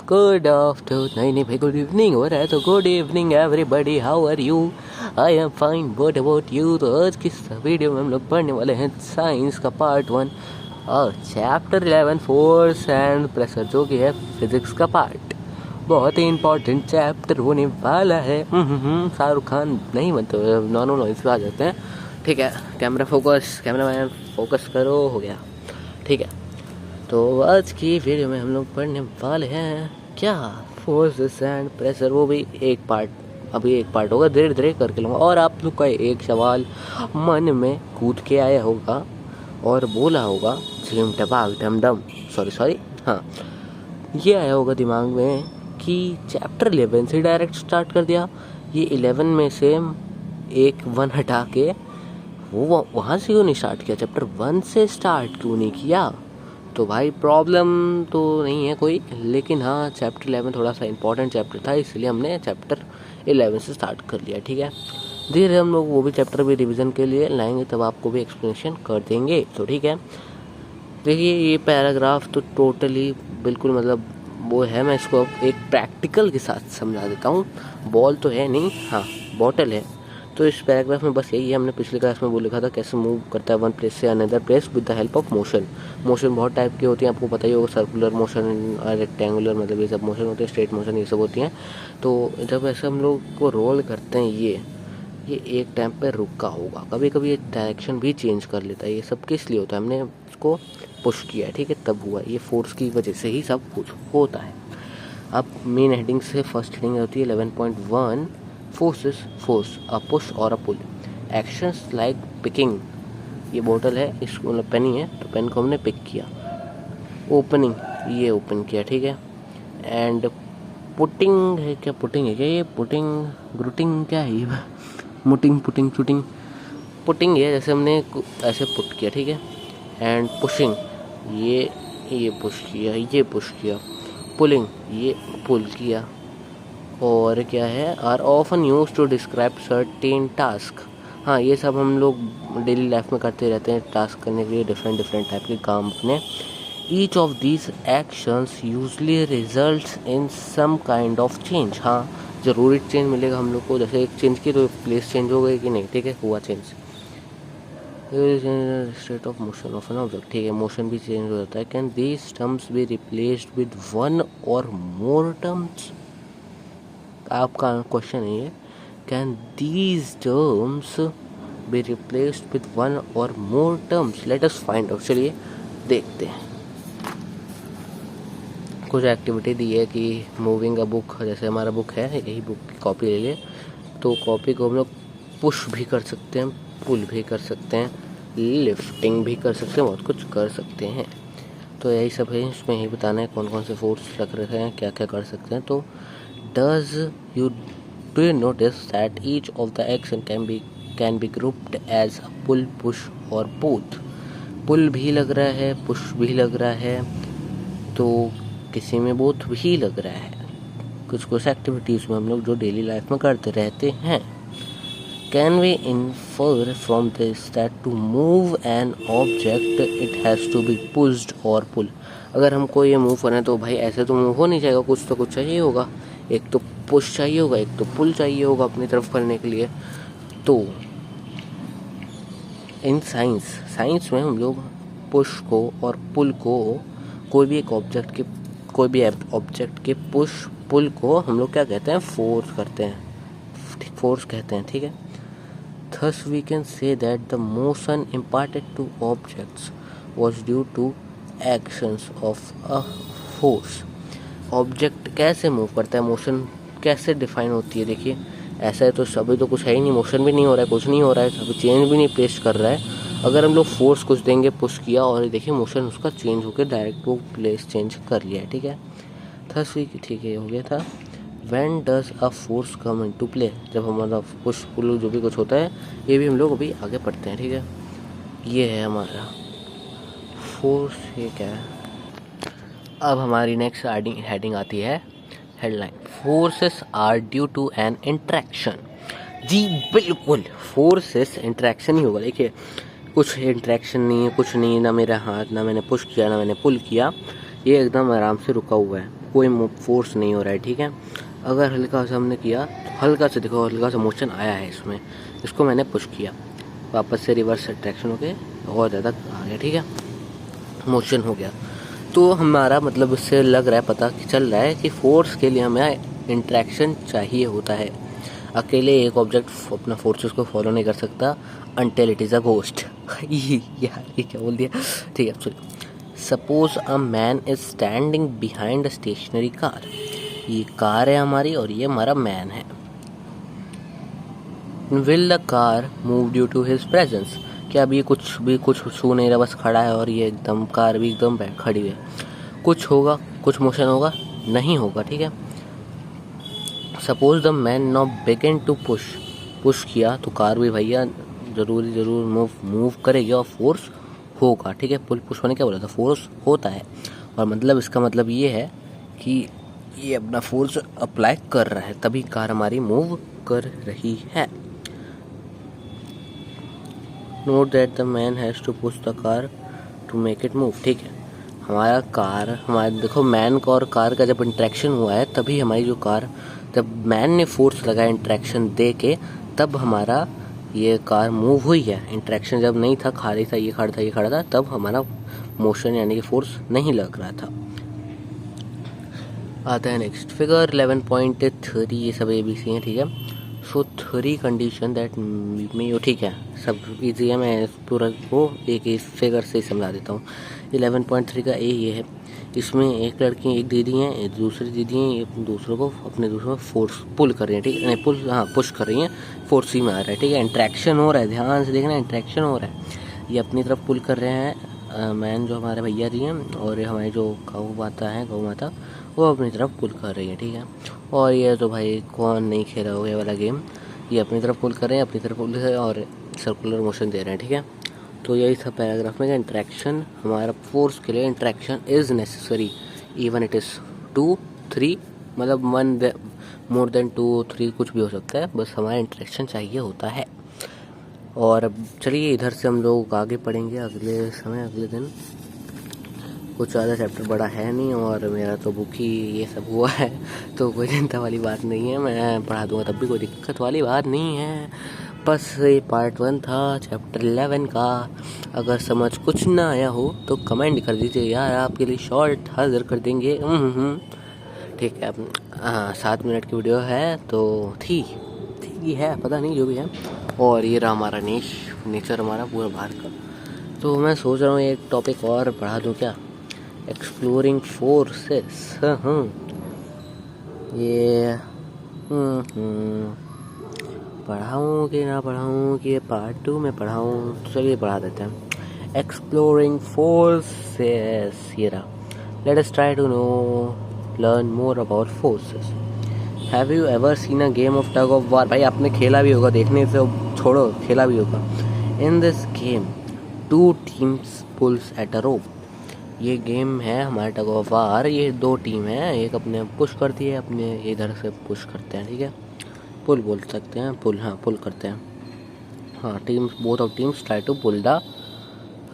Good afternoon, नहीं भाई, good evening हो रहा है तो good evening everybody, how are you? I am fine, what about you? तो आज की वीडियो में हम लोग पढ़ने वाले हैं साइंस का पार्ट 1 और चैप्टर 11 फोर्स एंड प्रेशर, जो कि है फिजिक्स का पार्ट। बहुत ही इंपॉर्टेंट चैप्टर होने वाला है। शाहरुख खान नहीं बनते, नॉर्मल वॉइस पे आ जाते हैं। ठीक है, camera focus, camera man focus करो, हो गया। ठीक है, तो आज की वीडियो में हम लोग पढ़ने वाले हैं क्या, फोर्सेस एंड प्रेशर, वो भी एक पार्ट। अभी एक पार्ट होगा, धीरे धीरे करके लूँगा। और आप लोग का एक सवाल मन में कूद के आया होगा और बोला होगा झिम टपाक डम डम, सॉरी हाँ, ये आया होगा दिमाग में कि चैप्टर 11 से डायरेक्ट स्टार्ट कर दिया। ये 11 में से एक 1 हटा के वो वहाँ से क्यों नहीं स्टार्ट किया, चैप्टर 1 से स्टार्ट क्यों नहीं किया? तो भाई प्रॉब्लम तो नहीं है कोई, लेकिन हाँ चैप्टर 11 थोड़ा सा इंपॉर्टेंट चैप्टर था, इसलिए हमने चैप्टर 11 से स्टार्ट कर लिया। ठीक है, धीरे हम लोग वो भी चैप्टर भी रिवीजन के लिए लाएंगे, तब आपको भी एक्सप्लेनेशन कर देंगे। तो ठीक है, देखिए ये पैराग्राफ तो टोटली बिल्कुल मतलब वो है, मैं इसको एक प्रैक्टिकल के साथ समझा देता हूँ। बॉल तो है नहीं, हाँ बॉटल है। तो इस पैराग्राफ में बस यही है, हमने पिछले क्लास में वो लिखा था कैसे मूव करता है वन प्लेस से another place with the help of motion. Motion बहुत टाइप की होती हैं, आपको पता ही होगा, सर्कुलर मोशन, रेक्टेंगुलर, मतलब ये सब मोशन होते हैं, स्ट्रेट मोशन ये सब होती हैं। तो जब ऐसे हम लोग को रोल करते हैं, ये एक टाइम पे रुका होगा, कभी कभी ये डायरेक्शन भी चेंज कर लेता है। ये सब किस लिए होता है, हमने उसको पुश किया है, ठीक है, तब हुआ। ये फोर्स की वजह से ही सब कुछ होता है। अब मेन हेडिंग से फर्स्ट हेडिंग होती है 11.1 फोर्सेस, फोर्स अ पुश और अ पुल, एक्शंस लाइक पिकिंग। ये बोतल है, इसको मतलब पेन ही है, तो पेन को हमने पिक किया। ओपनिंग, ये ओपन किया, ठीक है। एंड पुटिंग है, क्या पुटिंग है क्या, ये पुटिंग ग्रुटिंग क्या है ये, मुटिंग पुटिंग चुटिंग, पुटिंग है जैसे हमने ऐसे पुट किया, ठीक है। एंड पुशिंग, ये पुश किया, ये पुश किया। पुलिंग, ये पुल किया। और क्या है, are often use to describe certain task. हाँ, ये सब हम लोग डेली लाइफ में करते रहते हैं, टास्क करने के लिए डिफरेंट डिफरेंट टाइप के काम अपने। Each of these actions usually results in some kind of change. हाँ, ज़रूरी चेंज मिलेगा हम लोग को, जैसे एक चेंज की तो प्लेस चेंज हो गई कि नहीं, ठीक है, हुआ change. State of motion of an object, ठीक है, मोशन भी चेंज हो जाता है। Can these terms be replaced with one or more terms? आपका क्वेश्चन है ये, can these terms be replaced with one or more terms? Let us find out, चलिए देखते हैं। कुछ एक्टिविटी दी है कि मूविंग अ बुक, जैसे हमारा बुक है, यही बुक की कॉपी ले लिए, तो कॉपी को हम लोग पुश भी कर सकते हैं, पुल भी कर सकते हैं, लिफ्टिंग भी कर सकते हैं, बहुत कुछ कर सकते हैं। तो यही सब है, इसमें यही बताना है कौन कौन से फोर्स रख रखे हैं, क्या क्या कर सकते हैं। तो do you notice that each of the action can be grouped as a pull, push और बोथ? पुल भी लग रहा है, पुश भी लग रहा है, तो किसी में बोथ भी लग रहा है। कुछ कुछ एक्टिविटीज़ में हम लोग जो डेली लाइफ में करते रहते हैं। Can we infer from this that to move an object it has to be pushed और पुल? अगर हमको ये मूव करना है तो भाई ऐसे तो मूव हो नहीं जाएगा, कुछ तो कुछ चाहिए होगा, एक तो पुश चाहिए होगा, एक तो पुल चाहिए होगा अपनी तरफ करने के लिए। तो इन साइंस में हम लोग पुश को और पुल को, कोई भी ऑब्जेक्ट के पुश पुल को हम लोग क्या कहते हैं, फोर्स कहते हैं, ठीक है। Thus we can say that the motion imparted to objects was due to actions of a force. Object कैसे मूव करता है, मोशन कैसे डिफाइन होती है? देखिए ऐसा है तो सभी तो कुछ है ही नहीं, मोशन भी नहीं हो रहा है, कुछ नहीं हो रहा है, सभी चेंज भी नहीं प्लेस कर रहा है। अगर हम लोग फोर्स कुछ देंगे, पुश किया, और देखिए मोशन उसका चेंज होकर डायरेक्ट वो प्लेस चेंज कर लिया है, ठीक है। थस भी ठीक है, हो गया था। When does a force come into play? जब हमारा पुश पुल जो भी कुछ होता है, ये भी हम लोग अभी आगे पढ़ते हैं, ठीक है। ये है हमारा फोर्स, ये क्या है। अब हमारी नेक्स्ट हेडिंग आती है, headline, forces are due to an interaction. जी बिल्कुल, फोर्सेस इंट्रैक्शन ही होगा। देखिए कुछ इंट्रैक्शन नहीं है, कुछ नहीं, ना मेरा हाथ, ना मैंने पुश किया, ना मैंने पुल किया, ये एकदम आराम से रुका हुआ है, कोई फोर्स नहीं हो रहा है, ठीक है। अगर हल्का सा हमने किया, हल्का सा देखो, हल्का सा मोशन आया है इसमें, इसको मैंने पुश किया, वापस से रिवर्स अट्रैक्शन हो के और ज़्यादा आ गया, ठीक है, मोशन हो गया। तो हमारा मतलब इससे लग रहा है, पता चल रहा है कि फोर्स के लिए हमें इंट्रैक्शन चाहिए होता है। अकेले एक ऑब्जेक्ट अपना फोर्सेस को फॉलो नहीं कर सकता until it is a ghost. यार ये क्या बोल दिया, ठीक है। Sorry. Suppose a man is standing behind a stationary car. ये कार है हमारी और ये हमारा मैन है। Will the car move due to his presence. क्या अभी कुछ छू नहीं रहा, बस खड़ा है और ये एकदम कार भी एकदम खड़ी है। कुछ होगा, कुछ मोशन होगा, नहीं होगा, ठीक है। Suppose the man now begin to push किया तो कार भी भैया ज़रूर मूव करेगी और फोर्स होगा, ठीक है। पुश होने क्या बोला था, फोर्स होता है, और मतलब इसका मतलब ये है कि ये अपना फोर्स अप्लाई कर रहा है, तभी कार हमारी मूव कर रही है। Note that the man has to push the car to make it move, ठीक है। हमारा देखो, मैन का और कार का जब इंट्रैक्शन हुआ है तभी हमारी जो कार, जब मैन ने फोर्स लगाया इंट्रैक्शन दे के, तब हमारा ये कार मूव हुई है। इंट्रैक्शन जब नहीं था, खाली था, ये खड़ा था, तब हमारा मोशन यानी कि फोर्स नहीं लग रहा था। आता है नेक्स्ट फिगर 11.3, ये सब ABC हैं, ठीक है। सो 3 कंडीशन दैट में, ठीक है, सब इजी है, मैं पूरा को एक फिगर से समझा देता हूँ। 11.3 का ये है, इसमें एक लड़की एक दीदी हैं, एक दूसरी दीदी हैं, एक दूसरों को अपने दूसरों को फोर्स पुल कर रही है, ठीक है, नहीं पुश कर रही हैं, फोर्स ही में आ रहा है, ठीक है। इंट्रैक्शन हो रहा है, ध्यान से देखना, इंट्रैक्शन हो रहा है। ये अपनी तरफ पुल कर रहे हैं, मैन जो हमारे भैया जी हैं, और हमारी जो गौ माता वो अपनी तरफ पुल कर रही है, ठीक है। और ये तो भाई कौन नहीं खेला हो ये वाला गेम, ये अपनी तरफ पुल कर रहे हैं, अपनी तरफ पुल कर रहे हैं और सर्कुलर मोशन दे रहे हैं, ठीक है। तो यही था पैराग्राफ में, इंट्रैक्शन हमारा फोर्स के लिए interaction is necessary even it is 2, 3, मतलब 1 मोर देन 2, 3 कुछ भी हो सकता है, बस हमारा इंट्रैक्शन चाहिए होता है। और अब चलिए इधर से हम लोग आगे पढ़ेंगे अगले दिन। कुछ ज़्यादा चैप्टर बड़ा है नहीं और मेरा तो बुक ही ये सब हुआ है, तो कोई चिंता वाली बात नहीं है, मैं पढ़ा दूंगा तब भी कोई दिक्कत वाली बात नहीं है। बस ये पार्ट 1 था चैप्टर 11 का। अगर समझ कुछ ना आया हो तो कमेंट कर दीजिए यार, आपके लिए शॉर्ट हाजिर कर देंगे। ठीक है। हाँ, 7 मिनट की वीडियो है तो ठीक ही है, पता नहीं जो भी है। और ये रहा हमारा नेचर हमारा पूरा बाहर का। तो मैं सोच रहा हूँ एक टॉपिक और पढ़ा दूँ क्या, एक्सप्लोरिंग फोर्सेस। ये पढ़ाऊँ कि ना पढ़ाऊँ, कि ये पार्ट 2 में पढ़ाऊँ, तो चलिए पढ़ा देते हैं। एक्सप्लोरिंग फोर्सेस, ये रहा। Let us try to learn more about forces. Have you ever seen a game of tug of war? भाई आपने खेला भी होगा, देखने से छोड़ो, खेला भी होगा। In this game 2 teams pulls at a rope. ये गेम है हमारे टग ऑफ वार, ये 2 टीम है, एक अपने पुश करती है, अपने इधर से पुश करते हैं, ठीक है, पुल बोल सकते हैं, पुल करते हैं। हाँ, both of teams try to pull the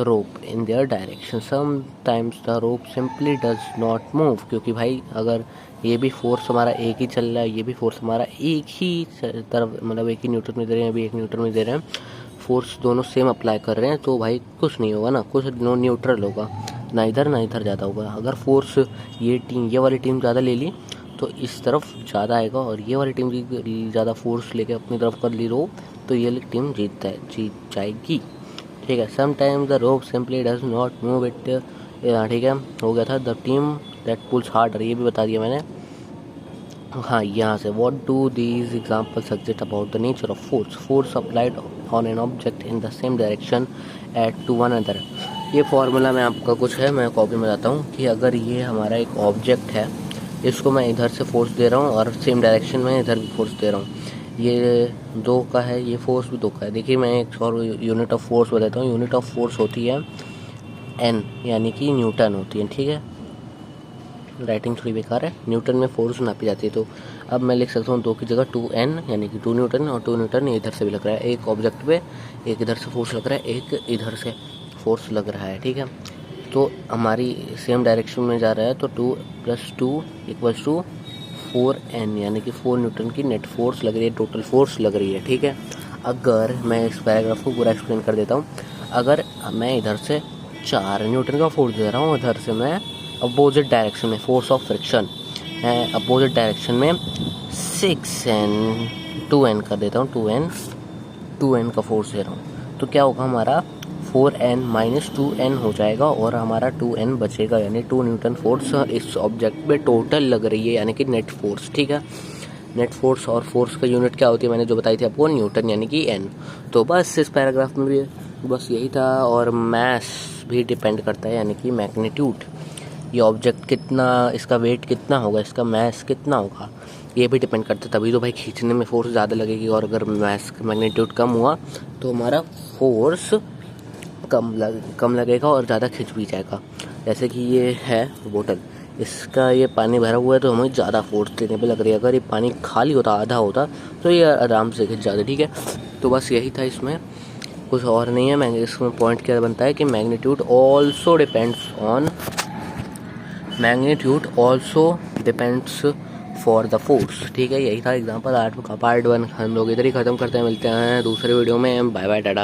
rope in their direction. Sometimes the rope simply does not move, क्योंकि भाई अगर ये भी फोर्स हमारा एक ही चल रहा है, ये भी फोर्स हमारा एक ही तरफ, मतलब एक ही न्यूट्रल में दे रहे हैं, अभी एक न्यूट्रल में दे रहे हैं, फोर्स दोनों सेम अप्लाई कर रहे हैं, तो भाई कुछ नहीं होगा ना, कुछ न्यूट्रल होगा, ना इधर ज़्यादा होगा। अगर फोर्स ये वाली टीम ज़्यादा ले ली तो इस तरफ ज़्यादा आएगा, और ये वाली टीम ज़्यादा फोर्स लेके अपनी तरफ कर ली रोप, तो ये वाली टीम जीत जाएगी, ठीक है। Sometimes the rope simply does not move it, ठीक है, हो गया था। The team that pulls harder, ये भी बता दिया मैंने। हाँ, यहाँ से what do these example suggest about the nature of force applied on an object in the same direction at to one other. ये फॉर्मूला में आपका कुछ है, मैं कॉपी में बताता हूँ कि अगर ये हमारा एक ऑब्जेक्ट है, इसको मैं इधर से फोर्स दे रहा हूँ और सेम डायरेक्शन में इधर भी फोर्स दे रहा हूँ, ये 2 का है, ये फोर्स भी 2 का है। देखिए मैं एक और यूनिट ऑफ फोर्स बताता हूँ। यूनिट ऑफ फोर्स होती है N, यानी कि न्यूटन होती है, ठीक है। राइटिंग थोड़ी बेकार है, न्यूटन में फोर्स नापी जाती है, तो अब मैं लिख सकता हूँ 2 की जगह 2N, यानी कि 2 न्यूटन, और 2 न्यूटन इधर से भी लग रहा है, एक ऑब्जेक्ट पे एक इधर से फोर्स लग रहा है, एक इधर से फोर्स लग रहा है, ठीक है। तो हमारी सेम डायरेक्शन में जा रहा है, तो 2 + 2 = 4n, यानी कि 4 न्यूटन की नेट फोर्स लग रही है, टोटल फोर्स लग रही है। ठीक है, अगर मैं इस पैराग्राफ को पूरा एक्सप्लेन कर देता हूँ। अगर मैं इधर से 4 न्यूटन का फोर्स दे रहा हूँ, इधर से मैं अपोजिट डायरेक्शन में, फोर्स ऑफ फ्रिक्शन है अपोजिट डायरेक्शन में 6n 2n कर देता हूँ, 2n का फोर्स दे रहा हूँ, तो क्या होगा हमारा 4n - 2n हो जाएगा और हमारा 2n बचेगा, यानी 2 न्यूटन फोर्स इस ऑब्जेक्ट पे टोटल लग रही है, यानी कि नेट फोर्स। ठीक है, नेट फोर्स और फोर्स का यूनिट क्या होती है मैंने जो बताई थी आपको, न्यूटन यानी कि n। तो बस इस पैराग्राफ में भी बस यही था। और मैस भी डिपेंड करता है, यानी कि मैग्नीट्यूड, ये ऑब्जेक्ट कितना, इसका वेट कितना होगा, इसका मैस कितना होगा, ये भी डिपेंड करता है। तभी तो भाई खींचने में फोर्स ज़्यादा लगेगी, और अगर मैस मैग्नीट्यूड कम हुआ तो हमारा फोर्स कम लगेगा और ज़्यादा खिंच भी जाएगा। जैसे कि ये है बोतल, इसका ये पानी भरा हुआ है तो हमें ज़्यादा फोर्स देने पे लग रही है। अगर ये पानी खाली होता, आधा होता, तो ये आराम से खिंच जाता। ठीक है, तो बस यही था, इसमें कुछ और नहीं है। मैं इसमें पॉइंट क्या बनता है कि magnitude also depends for the force. ठीक है, यही था एग्जाम्पल 8 का पार्ट 1 हम लोग इधर ही ख़त्म करते हैं। मिलते हैं दूसरे वीडियो में। Bye bye, Tata.